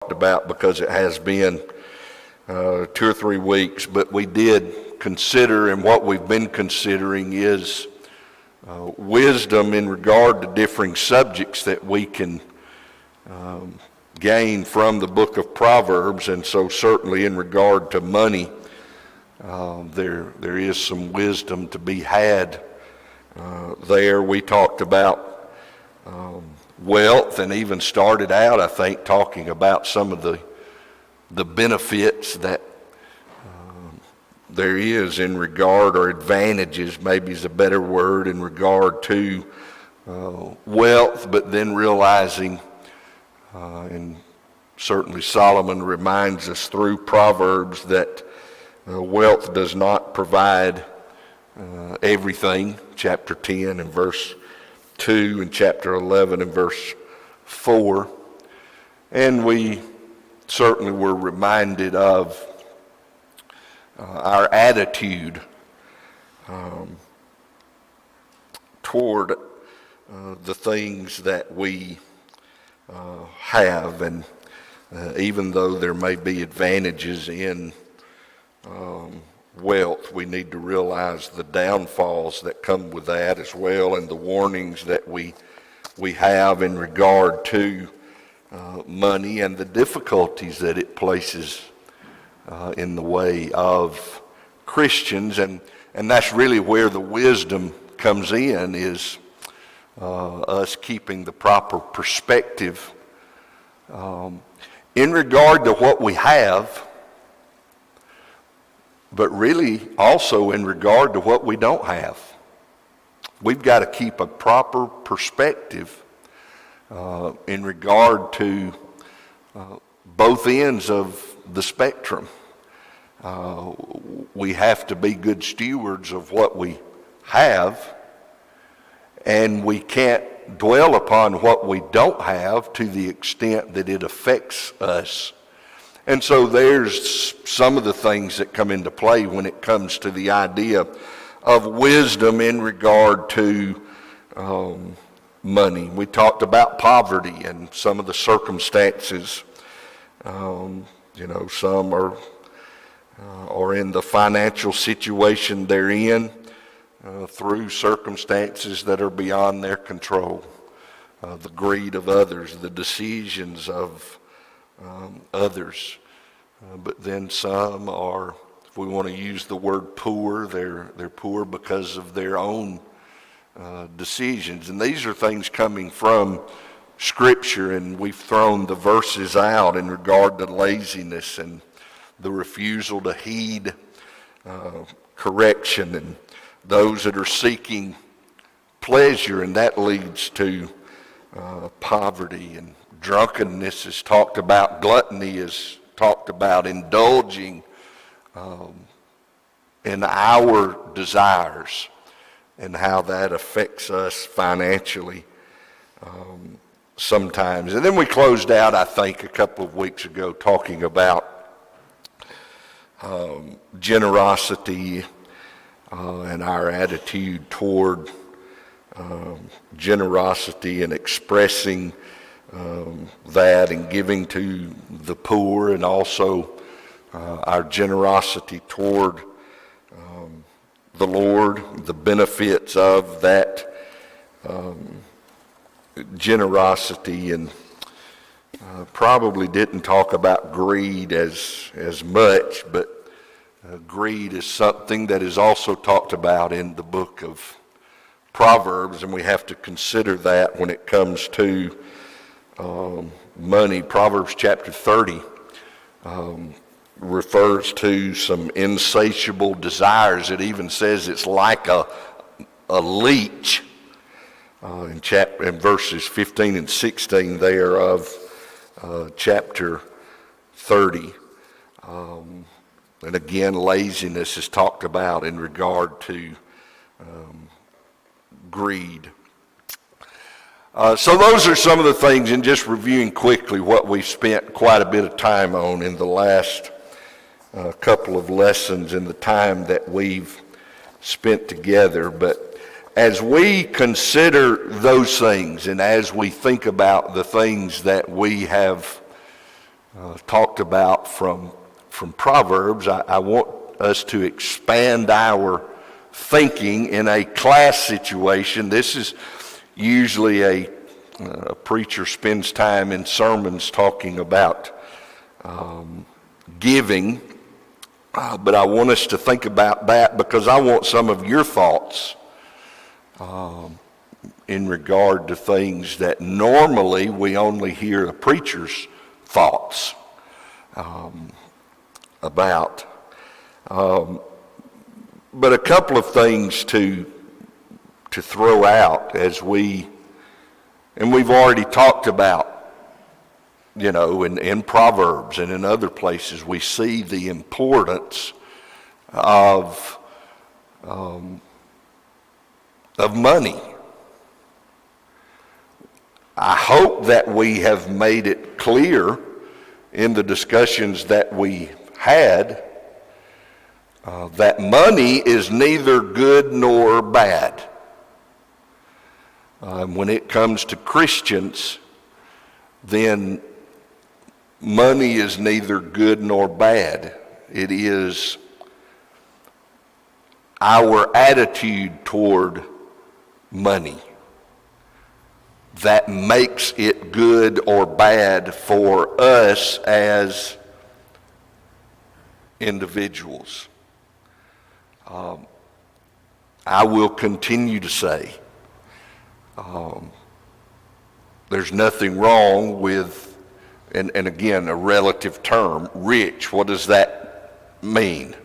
talked about because it has been 2 or 3 weeks, but we did consider, and what we've been considering is wisdom in regard to differing subjects that we can gain from the book of Proverbs. And so certainly in regard to money, there is some wisdom to be had there. We talked about wealth, and even started out, I think, talking about some of the benefits that there is in regard, or advantages maybe is a better word, in regard to wealth, but then realizing, and certainly Solomon reminds us through Proverbs, that wealth does not provide everything. Chapter 10 and verse 2 and chapter 11 and verse 4. And we certainly were reminded of our attitude toward the things that we have, and even though there may be advantages in wealth, we need to realize the downfalls that come with that as well, and the warnings that we have in regard to money, and the difficulties that it places in the way of Christians. And that's really where the wisdom comes in, is us keeping the proper perspective in regard to what we have, but really also in regard to what we don't have. We've got to keep a proper perspective in regard to both ends of the spectrum. We have to be good stewards of what we have, and we can't dwell upon what we don't have to the extent that it affects us. And so there's some of the things that come into play when it comes to the idea of wisdom in regard to money. We talked about poverty and some of the circumstances. Some are in the financial situation they're in through circumstances that are beyond their control. The greed of others, the decisions of others. But then some are, if we want to use the word poor, they're poor because of their own decisions. And these are things coming from Scripture, and we've thrown the verses out in regard to laziness and the refusal to heed correction, and those that are seeking pleasure, and that leads to poverty. And drunkenness is talked about, gluttony is talked about, indulging in our desires, and how that affects us financially sometimes. And then we closed out, I think, a couple of weeks ago talking about generosity and our attitude toward generosity, and expressing that and giving to the poor, and also our generosity toward the Lord, the benefits of that generosity. And probably didn't talk about greed as much, but greed is something that is also talked about in the book of Proverbs, and we have to consider that when it comes to money. Proverbs chapter 30 refers to some insatiable desires. It even says it's like a leech in verses 15 and 16 there of chapter 30. And again, laziness is talked about in regard to greed. So those are some of the things, and just reviewing quickly what we've spent quite a bit of time on in the last couple of lessons in the time that we've spent together. But as we consider those things, and as we think about the things that we have talked about from Proverbs, I want us to expand our thinking in a class situation. This is usually a preacher spends time in sermons talking about giving, but I want us to think about that because I want some of your thoughts in regard to things that normally we only hear a preacher's thoughts about. But a couple of things to throw out as we've already talked about, in Proverbs and in other places, we see the importance of money. I hope that we have made it clear in the discussions that we had that money is neither good nor bad. When it comes to Christians, then money is neither good nor bad. It is our attitude toward money that makes it good or bad for us as individuals. I will continue to say there's nothing wrong with, and again, a relative term, rich. What does that mean?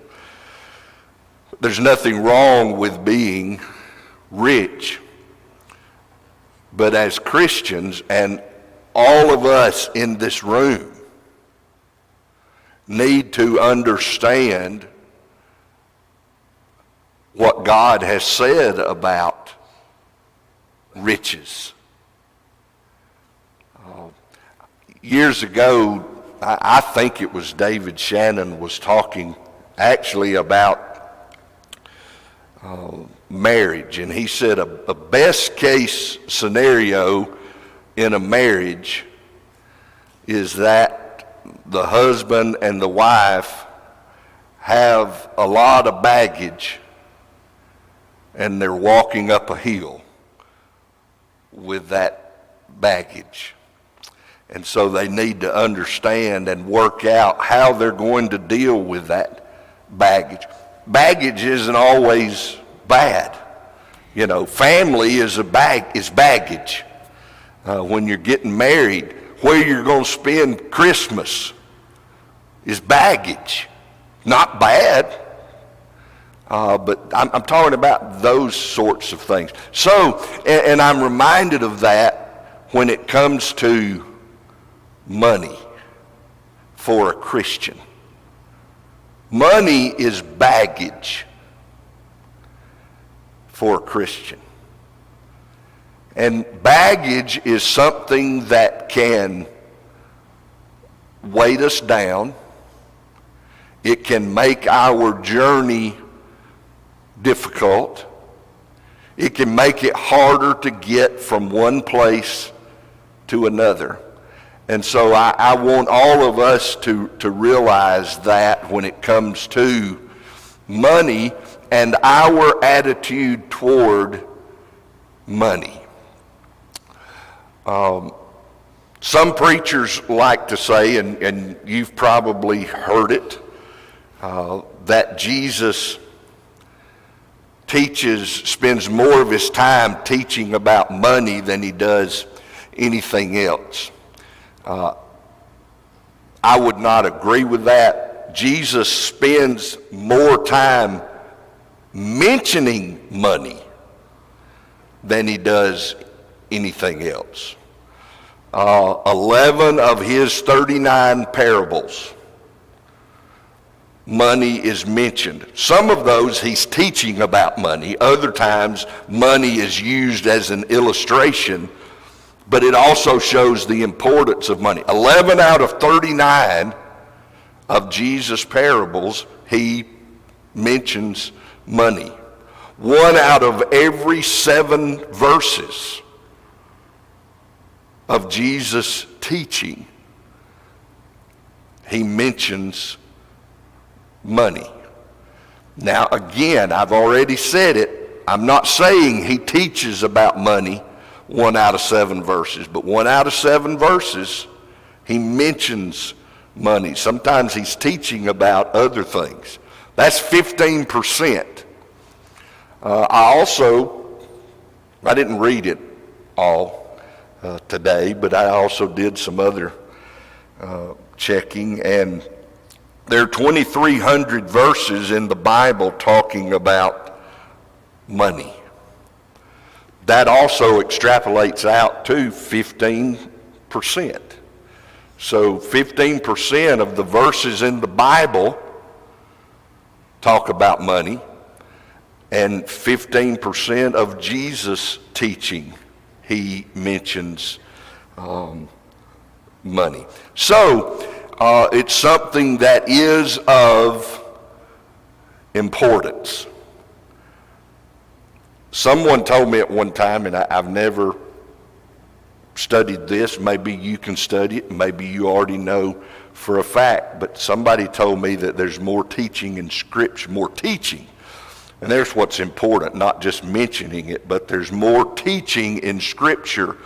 There's nothing wrong with being rich. But as Christians, and all of us in this room need to understand what God has said about riches. Years ago, I think it was David Shannon was talking actually about marriage, and he said a best case scenario in a marriage is that the husband and the wife have a lot of baggage and they're walking up a hill with that baggage. And so they need to understand and work out how they're going to deal with that baggage. Baggage isn't always bad. Family is baggage. When you're getting married, where you're going to spend Christmas is baggage. Not bad, but I'm talking about those sorts of things. So, and I'm reminded of that when it comes to money for a Christian. Money is baggage for a Christian. And baggage is something that can weight us down. It can make our journey difficult. It can make it harder to get from one place to another. And so I want all of us to realize that when it comes to money and our attitude toward money. Some preachers like to say, and you've probably heard it, that Jesus spends more of his time teaching about money than he does anything else. I would not agree with that. Jesus spends more time mentioning money than he does anything else. 11 of his 39 parables, money is mentioned. Some of those he's teaching about money. Other times money is used as an illustration, but it also shows the importance of money. 11 out of 39 of Jesus' parables, he mentions money. 1 out of every 7 verses of Jesus' teaching he mentions money. Now, again, I've already said it. I'm not saying he teaches about money 1 out of 7 verses, but 1 out of 7 verses, he mentions money. Sometimes he's teaching about other things. That's 15%. I didn't read it all today, but I also did some other checking, and there are 2,300 verses in the Bible talking about money. That also extrapolates out to 15%. So 15% of the verses in the Bible talk about money, and 15% of Jesus' teaching, he mentions money. So it's something that is of importance. Someone told me at one time, and I've never studied this, maybe you can study it, maybe you already know for a fact, but somebody told me that there's more teaching in Scripture, more teaching. And there's what's important, not just mentioning it, but there's more teaching in Scripture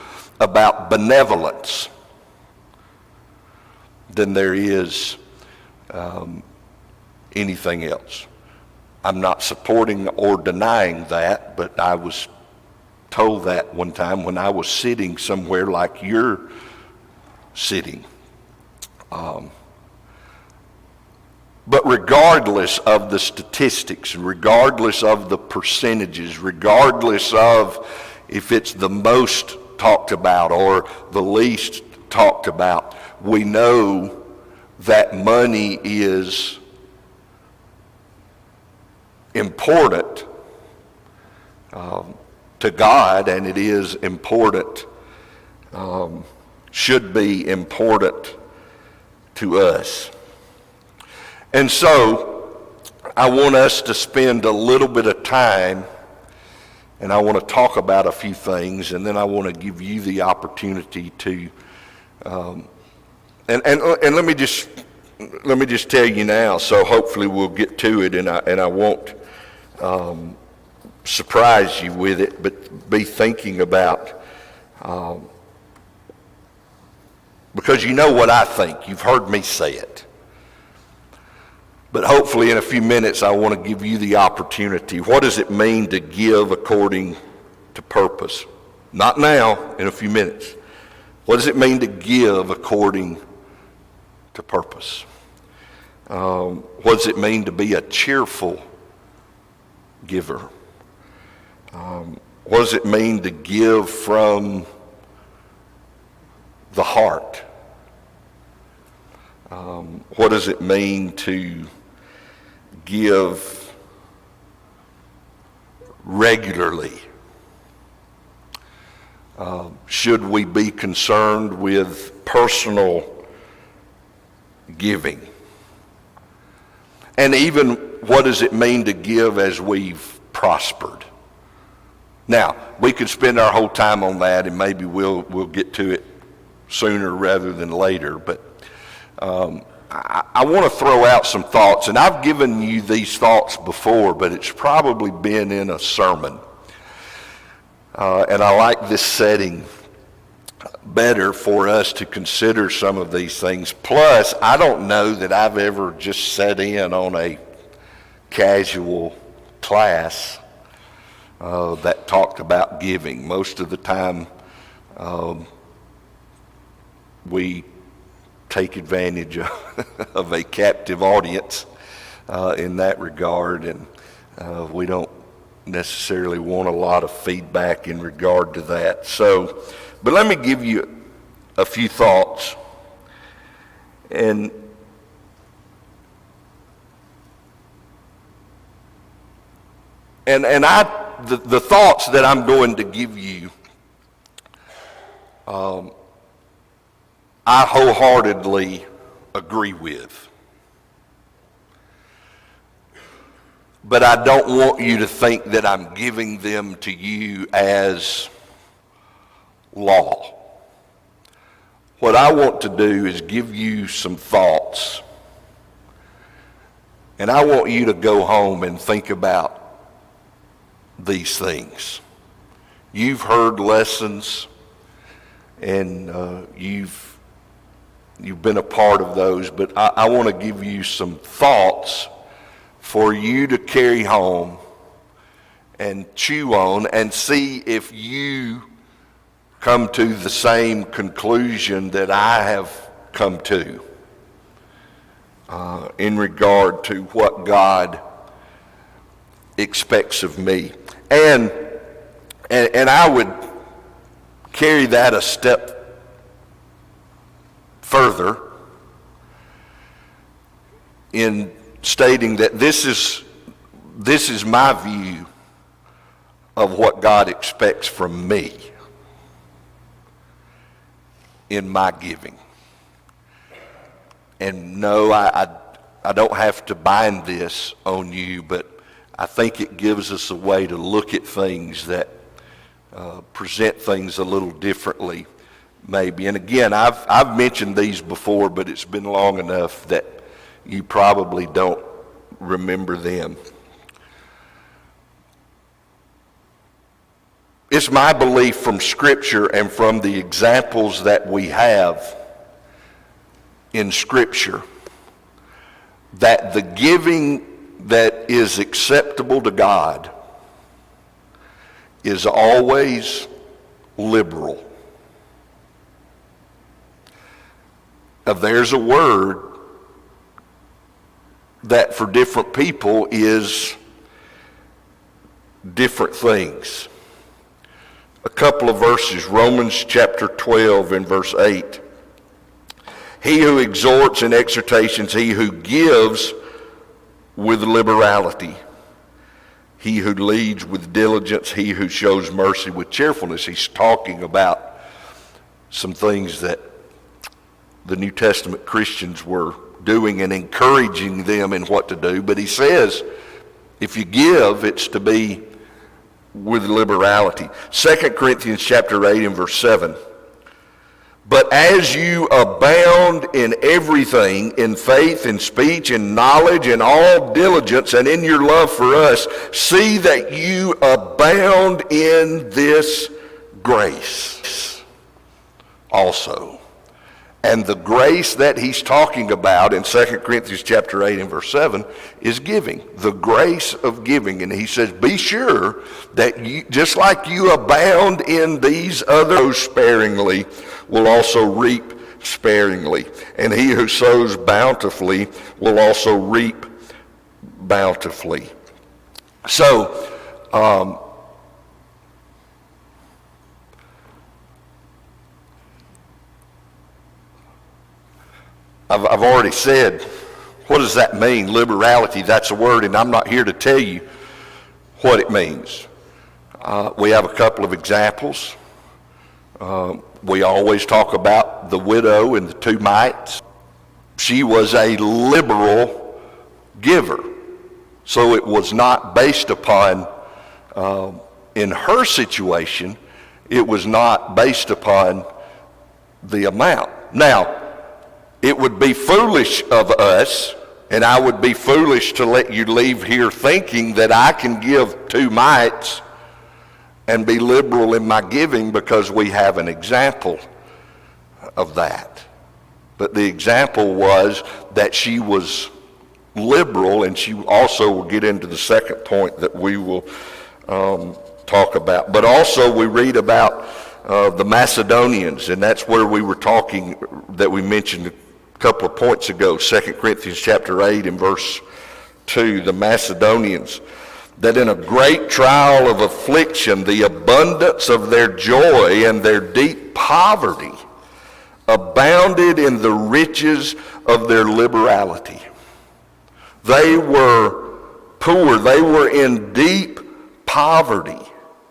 about benevolence than there is anything else. I'm not supporting or denying that, but I was told that one time when I was sitting somewhere like you're sitting. But regardless of the statistics, regardless of the percentages, regardless of if it's the most talked about or the least talked about, we know that money is important to God, and it is important, should be important to us. And so I want us to spend a little bit of time, and I want to talk about a few things, and then I want to give you the opportunity to and let me just tell you now, so hopefully we'll get to it, and I won't surprise you with it, but be thinking about, because you know what I think. You've heard me say it. But hopefully in a few minutes I want to give you the opportunity. What does it mean to give according to purpose? Not now, in a few minutes. What does it mean to give according to purpose? What does it mean to be a cheerful giver? What does it mean to give from the heart? What does it mean to give regularly? Should we be concerned with personal giving? And even what does it mean to give as we've prospered? Now, we could spend our whole time on that, and maybe we'll get to it sooner rather than later, but I want to throw out some thoughts, and I've given you these thoughts before, but it's probably been in a sermon. And I like this setting better for us to consider some of these things. Plus, I don't know that I've ever just sat in on a casual class that talked about giving. Most of the time, we take advantage of a captive audience in that regard, and we don't necessarily want a lot of feedback in regard to that. So, but let me give you a few thoughts, and the thoughts that I'm going to give you, I wholeheartedly agree with. But I don't want you to think that I'm giving them to you as law. What I want to do is give you some thoughts thoughts. And I want you to go home and think about these things. You've heard lessons, and you've been a part of those, but I want to give you some thoughts for you to carry home and chew on and see if you come to the same conclusion that I have come to in regard to what God expects of me. And I would carry that a step further in stating that this is my view of what God expects from me in my giving. And no, I don't have to bind this on you, but I think it gives us a way to look at things that present things a little differently, maybe. And again, I've mentioned these before, but it's been long enough that you probably don't remember them. It's my belief from Scripture and from the examples that we have in Scripture that the giving that is acceptable to God is always liberal. There's a word that for different people is different things. A couple of verses, Romans chapter 12 and verse 8. He who exhorts in exhortations, he who gives with liberality, he who leads with diligence, he who shows mercy with cheerfulness. He's talking about some things that the New Testament Christians were doing and encouraging them in what to do. But he says, if you give, it's to be with liberality. 2 Corinthians chapter 8 and verse 7. But as you abound in everything, in faith, in speech, in knowledge, in all diligence, and in your love for us, see that you abound in this grace also. And the grace that he's talking about in 2 Corinthians chapter 8 and verse 7 is giving, the grace of giving. And he says, be sure that you, just like you abound in these others sparingly, will also reap sparingly. And he who sows bountifully will also reap bountifully. So, I've already said, what does that mean? Liberality, that's a word, and I'm not here to tell you what it means. We have a couple of examples. We always talk about the widow and the two mites. She was a liberal giver. So it was not based upon, in her situation, it was not based upon the amount. Now, it would be foolish of us, and I would be foolish to let you leave here thinking that I can give 2 mites and be liberal in my giving, because we have an example of that. But the example was that she was liberal, and she also will get into the second point that we will talk about. But also we read about the Macedonians, and that's where we were talking, that we mentioned a couple of points ago, 2 Corinthians chapter 8 and verse 2, the Macedonians, that in a great trial of affliction, the abundance of their joy and their deep poverty abounded in the riches of their liberality. They were poor, they were in deep poverty,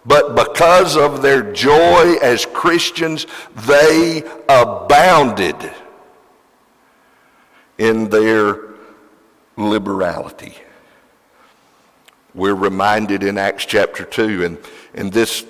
but because of their joy as Christians, they abounded in their liberality. We're reminded in Acts chapter 2, and this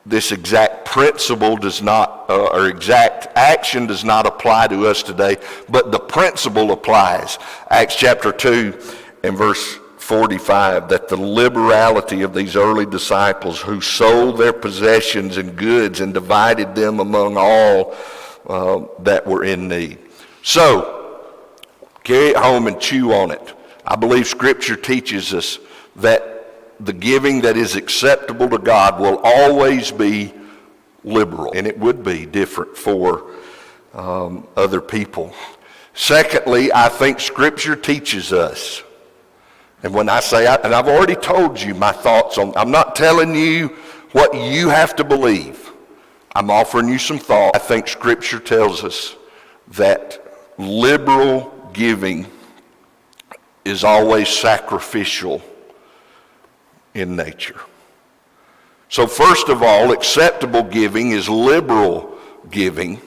this exact principle does not, or exact action does not apply to us today, but the principle applies. Acts chapter 2 and verse 45, that the liberality of these early disciples who sold their possessions and goods and divided them among all that were in need. So, carry it home and chew on it. I believe Scripture teaches us that the giving that is acceptable to God will always be liberal, and it would be different for other people. Secondly, I think Scripture teaches us, and when I say, and I've already told you my thoughts on, I'm not telling you what you have to believe. I'm offering you some thought. I think Scripture tells us that liberal giving is always sacrificial in nature. So first of all, acceptable giving is liberal giving.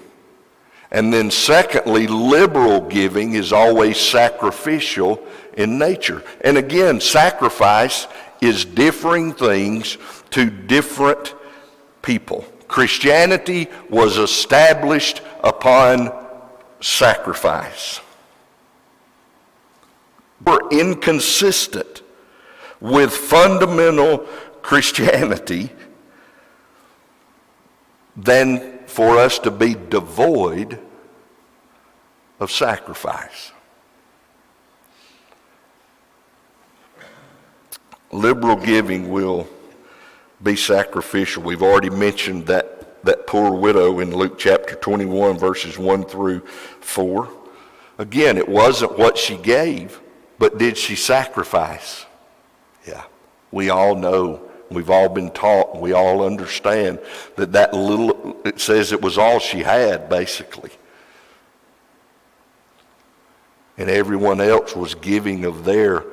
And then secondly, liberal giving is always sacrificial in nature. And again, sacrifice is differing things to different people. Christianity was established upon sacrifice. We're inconsistent with fundamental Christianity than for us to be devoid of sacrifice. Liberal giving will be sacrificial. We've already mentioned that poor widow in Luke chapter 21, verses 1 through 4. Again, it wasn't what she gave, but did she sacrifice? Yeah, we all know, we've all been taught, we all understand that little, it says it was all she had, basically. And everyone else was giving of their